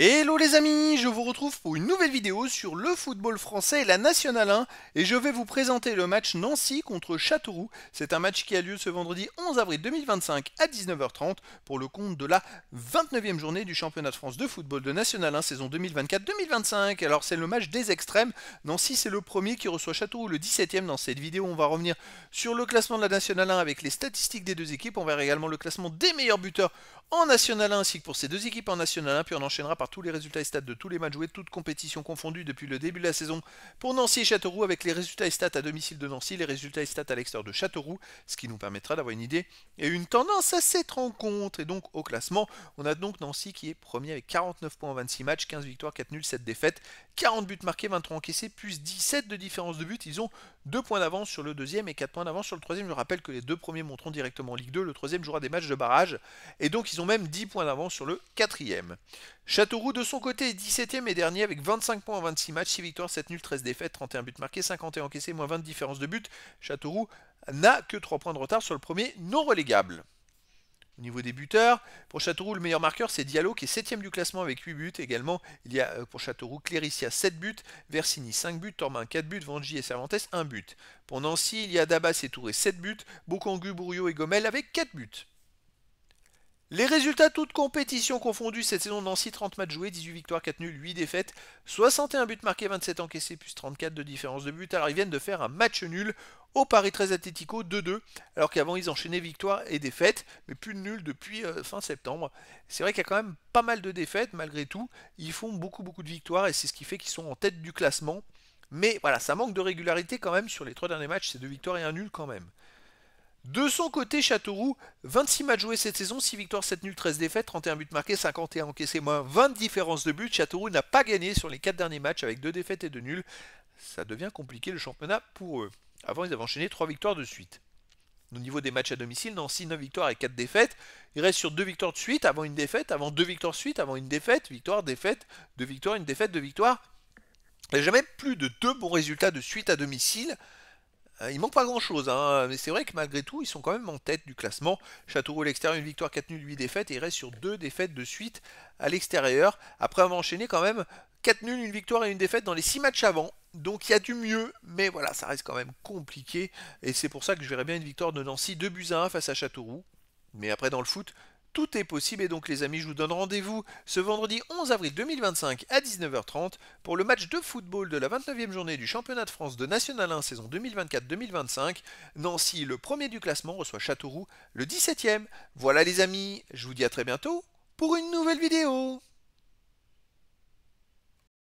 Hello les amis, je vous retrouve pour une nouvelle vidéo sur le football français et la Nationale 1 et je vais vous présenter le match Nancy contre Châteauroux. C'est un match qui a lieu ce vendredi 11 avril 2025 à 19h30 pour le compte de la 29e journée du championnat de France de football de Nationale 1 saison 2024-2025. Alors c'est le match des extrêmes, Nancy c'est le premier qui reçoit Châteauroux le 17e. Dans cette vidéo on va revenir sur le classement de la Nationale 1 avec les statistiques des deux équipes, on verra également le classement des meilleurs buteurs en National 1 ainsi que pour ces deux équipes en National 1, puis on enchaînera par tous les résultats et stats de tous les matchs joués, toutes compétitions confondues depuis le début de la saison pour Nancy et Châteauroux, avec les résultats et stats à domicile de Nancy, les résultats et stats à l'extérieur de Châteauroux, ce qui nous permettra d'avoir une idée et une tendance à cette rencontre. Et donc au classement, on a donc Nancy qui est premier avec 49 points en 26 matchs, 15 victoires, 4 nuls, 7 défaites, 40 buts marqués, 23 encaissés, plus 17 de différence de but. Ils ont 2 points d'avance sur le deuxième et 4 points d'avance sur le troisième. Je rappelle que les deux premiers monteront directement en Ligue 2, le troisième jouera des matchs de barrage, et donc ils ont même 10 points d'avance sur le quatrième. Châteauroux de son côté est 17e et dernier avec 25 points en 26 matchs, 6 victoires, 7 nuls, 13 défaites, 31 buts marqués, 51 encaissés, moins 20 de différence de but. Châteauroux n'a que 3 points de retard sur le premier non relégable. Au niveau des buteurs, pour Châteauroux, le meilleur marqueur c'est Diallo qui est 7ème du classement avec 8 buts. Également, il y a pour Châteauroux Cléricia 7 buts, Versini 5 buts, Tormin 4 buts, Vangi et Cervantes 1 but. Pour Nancy, il y a Dabas et Touré 7 buts, Bokangu, Bourriot et Gomel avec 4 buts. Les résultats toutes compétitions confondues cette saison de Nancy, 30 matchs joués, 18 victoires, 4 nuls, 8 défaites, 61 buts marqués, 27 encaissés, plus 34 de différence de but. Alors ils viennent de faire un match nul au Paris 13 Atlético 2-2, alors qu'avant ils enchaînaient victoires et défaites, mais plus de nuls depuis fin septembre. C'est vrai qu'il y a quand même pas mal de défaites malgré tout, ils font beaucoup de victoires et c'est ce qui fait qu'ils sont en tête du classement. Mais voilà, ça manque de régularité quand même sur les 3 derniers matchs, c'est 2 victoires et un nul quand même. De son côté, Châteauroux, 26 matchs joués cette saison, 6 victoires, 7 nuls, 13 défaites, 31 buts marqués, 51 encaissés, moins 20 de différence de but. Châteauroux n'a pas gagné sur les 4 derniers matchs avec 2 défaites et 2 nuls. Ça devient compliqué le championnat pour eux. Avant, ils avaient enchaîné 3 victoires de suite. Au niveau des matchs à domicile, Nancy 9 victoires et 4 défaites. Il reste sur 2 victoires de suite, avant une défaite, avant 2 victoires de suite, avant une défaite, victoire, défaite, 2 victoires, une défaite, 2 victoires. Il n'y a jamais plus de 2 bons résultats de suite à domicile. Il manque pas grand chose, hein, mais c'est vrai que malgré tout, ils sont quand même en tête du classement. Châteauroux à l'extérieur, une victoire, 4 nuls, 8 défaites, et il reste sur 2 défaites de suite à l'extérieur. Après avoir enchaîné quand même 4 nuls, une victoire et une défaite dans les 6 matchs avant. Donc il y a du mieux, mais voilà, ça reste quand même compliqué. Et c'est pour ça que je verrais bien une victoire de Nancy 2 buts à 1 face à Châteauroux. Mais après, dans le foot, tout est possible et donc les amis, je vous donne rendez-vous ce vendredi 11 avril 2025 à 19h30 pour le match de football de la 29e journée du championnat de France de National 1 saison 2024-2025. Nancy, le premier du classement, reçoit Châteauroux, le 17e. Voilà les amis, je vous dis à très bientôt pour une nouvelle vidéo.